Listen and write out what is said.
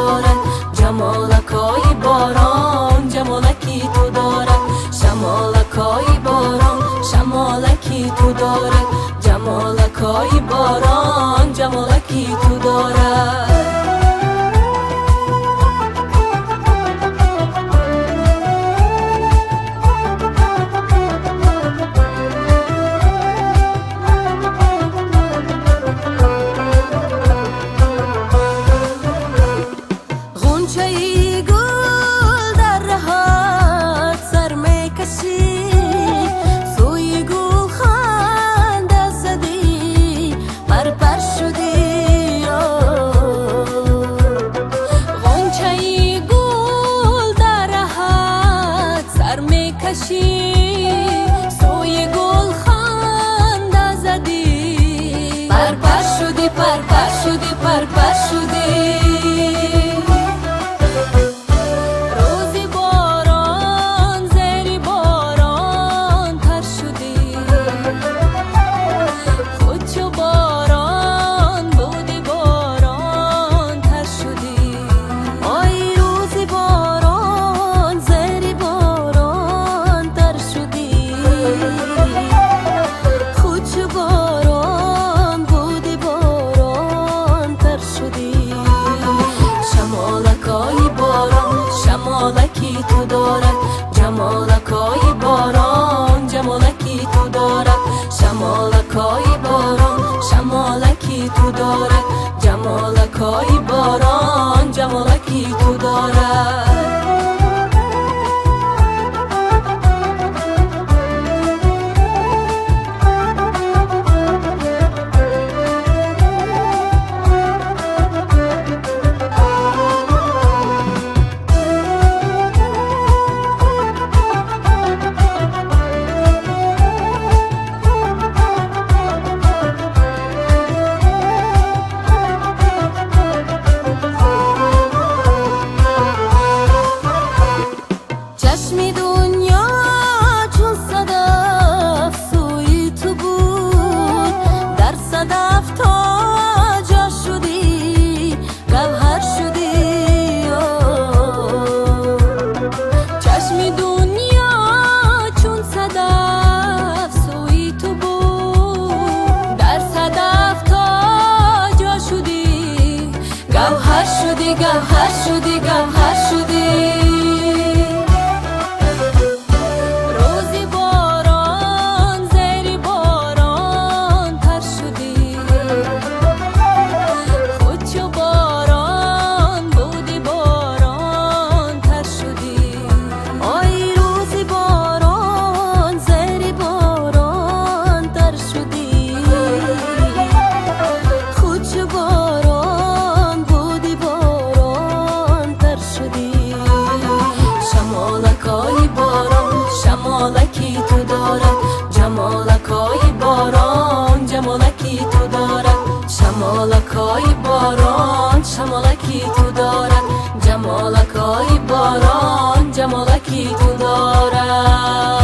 دارد، جمالکای باران جمالکی تو دارد، شمالکای باران شمالکی تو دارد، جمالکای باران جمالکی تو دارد. سوی گل خنده زدی، پرپر شدی پرپر شدی پرپر شدی. روزی باران زیر باران تر شدی، خود چو باران بودی باران تر شدی. آی روزی باران زیر باران تر شدی، خود چو باران بودی باران تر شدی. شمالکای باران شمالکی تو دارد، جمالکای باران جمالکی تو دارد، شمالکای باران شمالکی تو دارد، جمالکای باران جمالکی تو دارد. چشم دنیا چون صدف سوی تو بود، در صدف تا جا شدی گوهر شدی. چشم دنیا چون صدف سوی تو بود، در صدف تا جا شدی گوهر شدی گوهر شدی گوهر شدی. شمالکای باران شمالکی تو دارد، جمالکای باران جمالکی تو دارد، شمالکای باران شمالکی تو دارد، جمالکای باران جمالکی تو دارد.